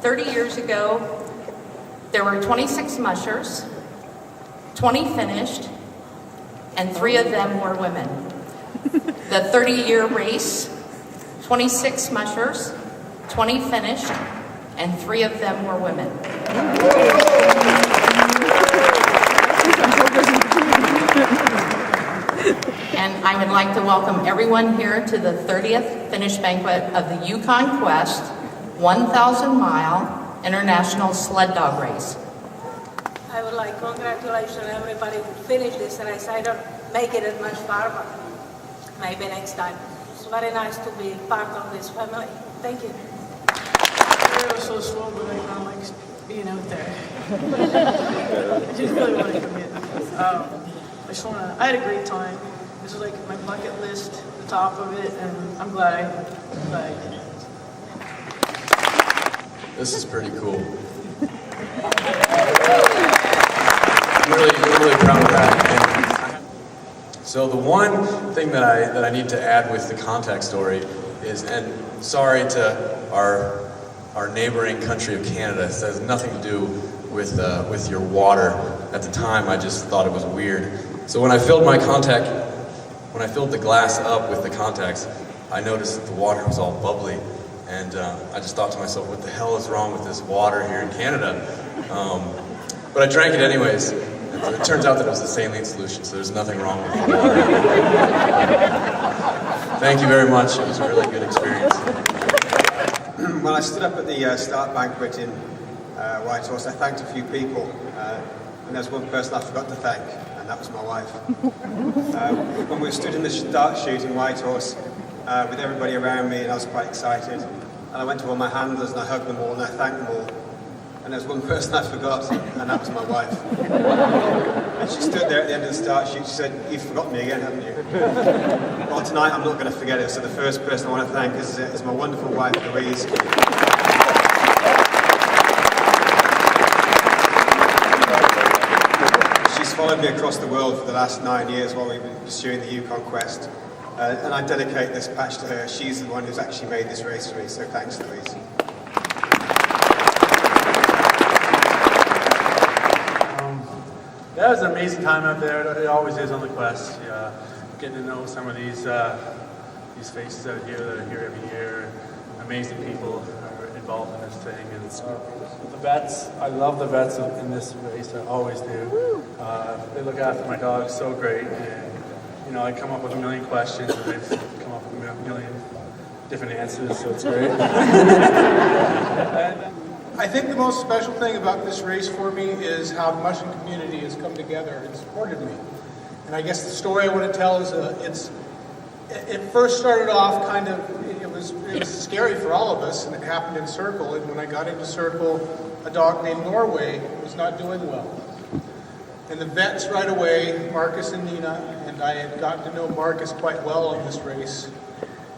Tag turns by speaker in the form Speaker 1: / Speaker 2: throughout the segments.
Speaker 1: 30 years ago, there were 26 mushers, 20 finished, and 3 of them were women. The 30-year race, 26 mushers, 20 finished, and 3 of them were women. And I would like to welcome everyone here to the 30th finish banquet of the Yukon Quest 1,000-mile International Sled Dog Race.
Speaker 2: I would like to congratulate everybody who finished this race. I don't make it as much farther. Maybe next time. It's very nice to be part of this family. Thank you.
Speaker 3: It was so slow, but I kind of like being out there. I just really want to commit. I had a great time. This is like my bucket list, the top of it, and I'm glad I did it.
Speaker 4: This is pretty cool. I'm really proud of that. So the one thing that I need to add with the contact story is, and sorry to our neighboring country of Canada, this has nothing to do with your water. At the time, I just thought it was weird. So when I filled the glass up with the contacts, I noticed that the water was all bubbly. And I just thought to myself, what the hell is wrong with this water here in Canada? But I drank it anyways. And it turns out that it was a saline solution, so there's nothing wrong with the water. Thank you very much. It was a really good experience.
Speaker 5: When I stood up at the start banquet in Whitehorse, I thanked a few people. And there's one person I forgot to thank, and that was my wife. When we stood in the start chute in Whitehorse, with everybody around me, and I was quite excited. And I went to all my handlers and I hugged them all and I thanked them all. And there was one person I forgot, and that was my wife. And she stood there at the end of the start chute. She said, "You've forgotten me again, haven't you?" Well, tonight I'm not going to forget it. So the first person I want to thank is my wonderful wife, Louise. She's followed me across the world for the last 9 years while we've been pursuing the Yukon Quest. And I dedicate this patch to her. She's the one who's actually made this race for me, so thanks, Louise.
Speaker 6: That was an amazing time out there. It always is on the Quest. Yeah, getting to know some of these faces out here that are here every year. Amazing people are involved in this thing. And the vets, I love the vets in this race. I always do. They look after my dogs so great. And, you know, I come up with a million questions, and they've come up with a million different answers, so it's great.
Speaker 7: I think the most special thing about this race for me is how the mushing community has come together and supported me. And I guess the story I want to tell is it first started off kind of, it was scary for all of us, and it happened in Circle. And when I got into Circle, a dog named Norway was not doing well. And the vets right away, Marcus and Nina, and I had gotten to know Marcus quite well on this race,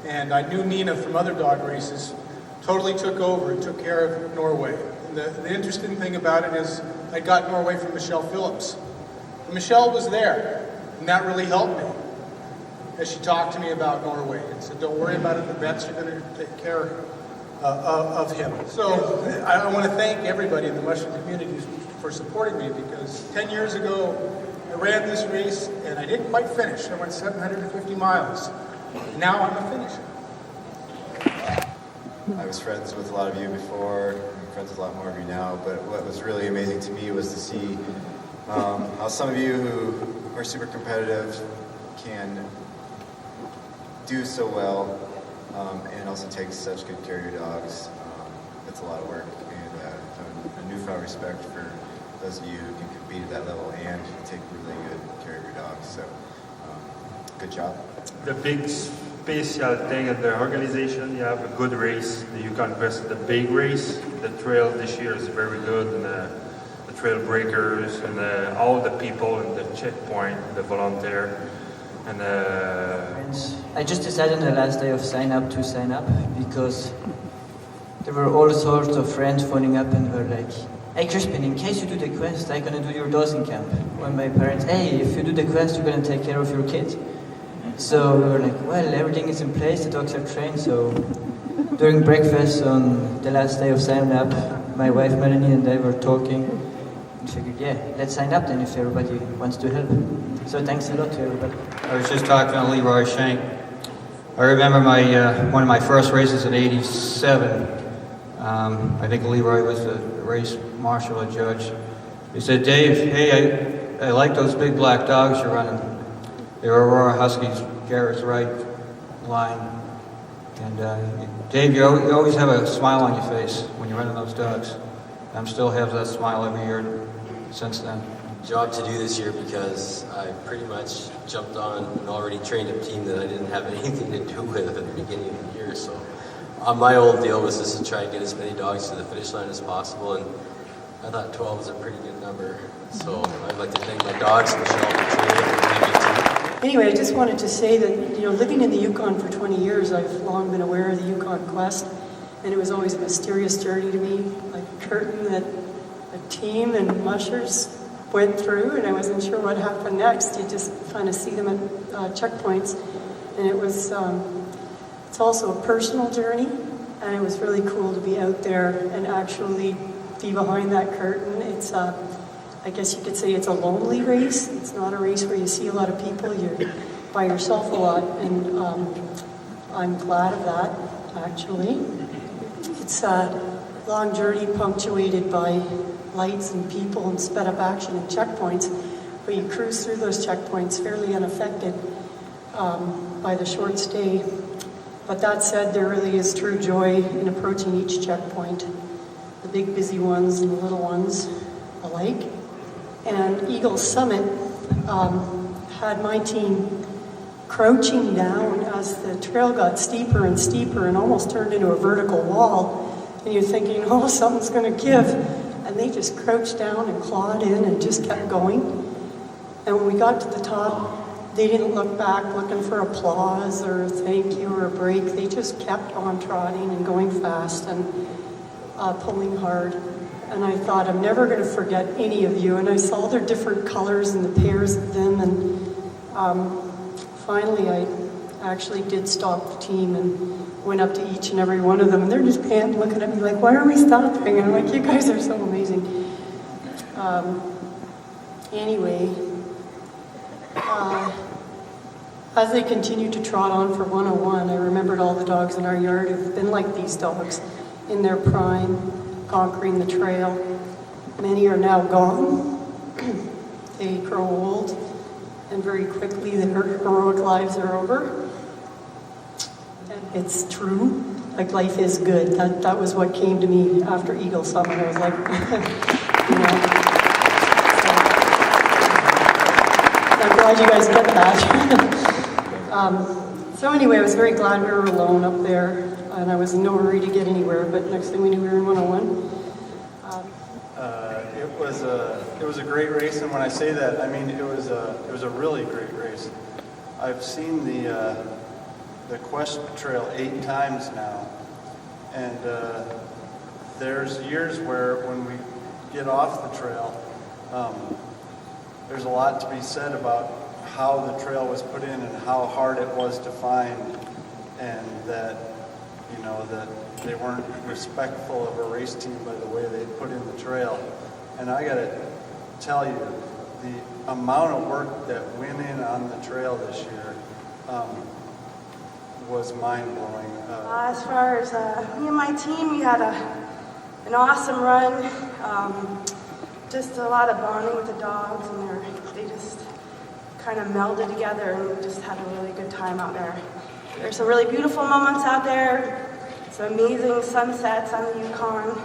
Speaker 7: and I knew Nina from other dog races, totally took over and took care of Norway. And the interesting thing about it is I got Norway from Michelle Phillips. And Michelle was there, and that really helped me as she talked to me about Norway and said, "Don't worry about it, the vets are going to take care of him." So I want to thank everybody in the mushroom community for supporting me, because 10 years ago I ran this race and I didn't quite finish. I went 750 miles. Now I'm a finisher.
Speaker 8: I was friends with a lot of you before, I'm friends with a lot more of you now, but what was really amazing to me was to see how some of you who are super competitive can do so well and also take such good care of your dogs. It's a lot of work, and a newfound respect for those of you who can compete at that level and take really good care of your dogs. So, good job.
Speaker 9: The big special thing at the organization, you have a good race, the Yukon Quest, the big race. The trail this year is very good, and the trail breakers, and all the people, and the checkpoint, the volunteer, and
Speaker 10: I just decided on the last day of sign up because there were all sorts of friends phoning up and were like, "Hey Crispin, in case you do the quest, I'm gonna do your dosing camp." When my parents, "Hey, if you do the quest, you're gonna take care of your kid." So we were like, well, everything is in place, the dogs are trained. So during breakfast on the last day of signing up, my wife Melanie and I were talking and figured, yeah, let's sign up then if everybody wants to help. So thanks a lot to everybody.
Speaker 11: I was just talking to Leroy Shank. I remember one of my first races in '87. I think Leroy was the race marshal or judge. He said, Dave, hey, I like those big black dogs you're running. They were Aurora Huskies, Garrett's right line. And Dave, you always have a smile on your face when you're running those dogs. I still have that smile every year since then.
Speaker 12: Job to do this year because I pretty much jumped on an already trained up team that I didn't have anything to do with at the beginning of the year. So my old deal was just to try and get as many dogs to the finish line as possible, and I thought 12 was a pretty good number. So I'd like to thank my dogs, Michelle, for training and
Speaker 13: Anyway, I just wanted to say that, living in the Yukon for 20 years, I've long been aware of the Yukon Quest, and it was always a mysterious journey to me, like a curtain that a team and mushers went through, and I wasn't sure what happened next. You just kind of see them at checkpoints, and it was, it's also a personal journey, and it was really cool to be out there and actually be behind that curtain. It's, I guess you could say it's a lonely race. It's not a race where you see a lot of people. You're by yourself a lot, and I'm glad of that, actually. It's a long journey punctuated by lights and people and sped up action and checkpoints, but you cruise through those checkpoints fairly unaffected by the short stay. But that said, there really is true joy in approaching each checkpoint, the big busy ones and the little ones alike. And Eagle Summit had my team crouching down as the trail got steeper and steeper and almost turned into a vertical wall. And you're thinking, oh, something's going to give. And they just crouched down and clawed in and just kept going. And when we got to the top, they didn't look back looking for applause or a thank you or a break. They just kept on trotting and going fast and pulling hard. And I thought, I'm never going to forget any of you. And I saw their different colors and the pairs of them. And finally, I actually did stop the team and went up to each and every one of them. And they're just panting, looking at me like, why are we stopping? And I'm like, you guys are so amazing. Anyway, as they continued to trot on for 101, I remembered all the dogs in our yard who've been like these dogs in their prime, conquering the trail. Many are now gone. They grow old, and very quickly their heroic lives are over. And it's true, like life is good. That was what came to me after Eagle Summit. I was like, I'm glad you guys get that. So anyway, I was very glad we were alone up there, and I was in no hurry to get anywhere, but next thing we knew, we were in 101.
Speaker 6: It was a great race, and when I say that, I mean it was a really great race. I've seen the Quest Trail 8 times now, and there's years where when we get off the trail, there's a lot to be said about how the trail was put in and how hard it was to find, and that that they weren't respectful of a race team by the way they put in the trail. And I gotta tell you, the amount of work that went in on the trail this year was mind-blowing.
Speaker 14: As far as me and my team, we had an awesome run. Just a lot of bonding with the dogs, and they just kind of melded together, and we just had a really good time out there. There's some really beautiful moments out there, some amazing sunsets on the Yukon.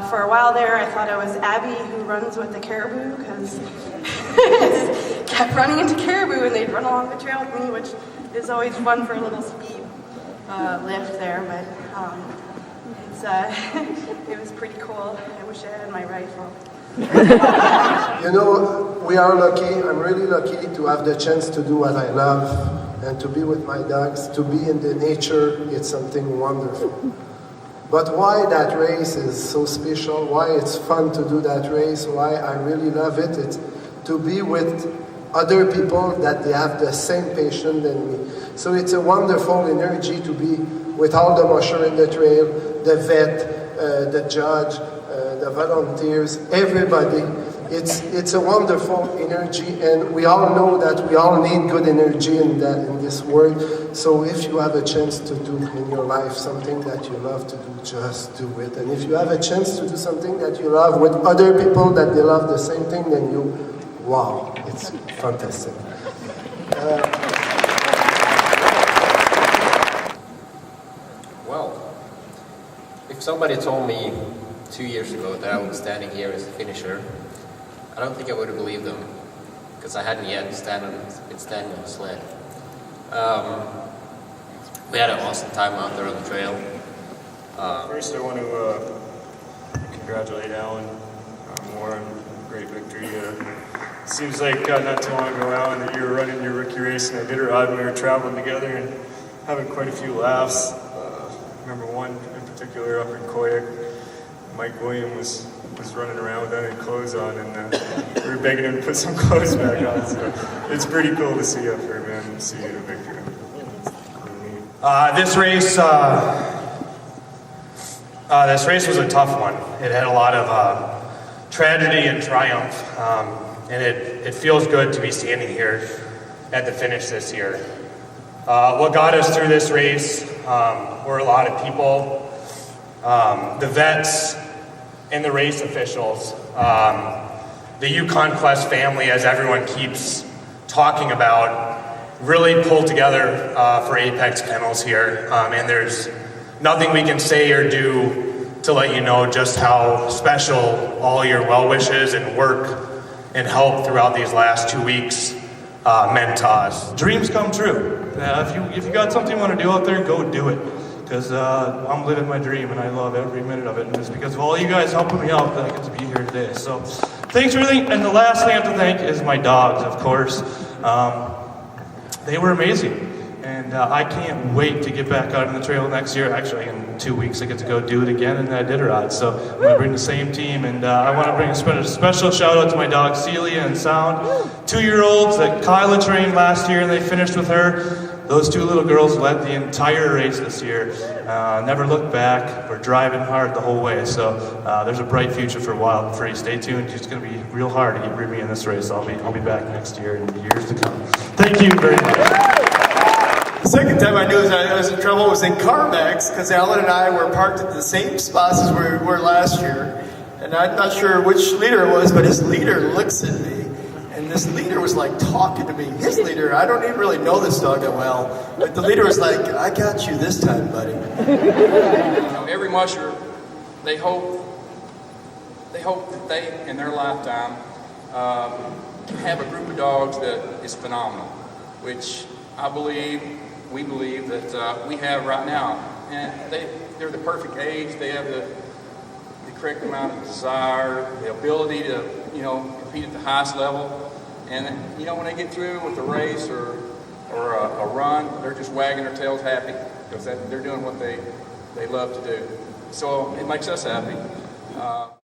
Speaker 14: For a while there, I thought I was Abby who runs with the caribou, because I kept running into caribou and they'd run along the trail with me, which is always fun for a little speed lift there, but it was pretty cool. I wish I had my rifle.
Speaker 15: We are lucky. I'm really lucky to have the chance to do what I love and to be with my dogs, to be in the nature. It's something wonderful. But why that race is so special, why it's fun to do that race, why I really love it, it's to be with other people that they have the same passion than me. So it's a wonderful energy to be with all the musher in the trail, the vet, the judge, the volunteers, everybody. It's a wonderful energy, and we all know that we all need good energy in this world. So if you have a chance to do in your life something that you love to do, just do it. And if you have a chance to do something that you love with other people that they love the same thing than you, wow, it's fantastic.
Speaker 16: Well, if somebody told me 2 years ago that I would be standing here as a finisher, I don't think I would have believed them, because I hadn't yet been standing on the sled. We had an awesome time out there on the trail.
Speaker 17: First, I want to congratulate Alan Moore on a great victory. Seems like not too long ago, Alan, that you were running your rookie race, and I did it ride when we were traveling together and having quite a few laughs. I remember one in particular up in Koyak. Mike William was running around without any clothes on, and we were begging him to put some clothes back on. So it's pretty cool to see you up here, man, and see you in a victory.
Speaker 18: This race was a tough one. It had a lot of tragedy and triumph, and it feels good to be standing here at the finish this year. What got us through this race were a lot of people, the vets and the race officials, the Yukon Quest family, as everyone keeps talking about, really pulled together for Apex Kennels here, and there's nothing we can say or do to let you know just how special all your well wishes and work and help throughout these last 2 weeks meant to us. Dreams come true. If you got something you want to do out there, go do it. Because I'm living my dream and I love every minute of it. And it's because of all you guys helping me out that I get to be here today. So thanks for everything. And the last thing I have to thank is my dogs, of course. They were amazing. And I can't wait to get back out on the trail next year. Actually, in 2 weeks, I get to go do it again in that Iditarod. So I'm going to bring the same team. And I want to bring a special shout out to my dogs, Celia and Sound. 2-year-olds that Kyla trained last year and they finished with her. Those 2 little girls led the entire race this year. Never looked back. We're driving hard the whole way. So there's a bright future for Wild Free. Stay tuned. It's going to be real hard to get me in this race. I'll be back next year and years to come. Thank you very much.
Speaker 19: The second time I knew I was in trouble was in Carmex, because Alan and I were parked at the same spots as we were last year. And I'm not sure which leader it was, but his leader looks at me. And this leader was like talking to me. His leader, I don't even really know this dog that well, but the leader was like, I got you this time, buddy.
Speaker 20: Every musher, they hope that they, in their lifetime, have a group of dogs that is phenomenal, which we believe that we have right now. And they're the perfect age. They have the correct amount of desire, the ability to, compete at the highest level. And when they get through with a race or a run, they're just wagging their tails happy, because they're doing what they love to do. So it makes us happy.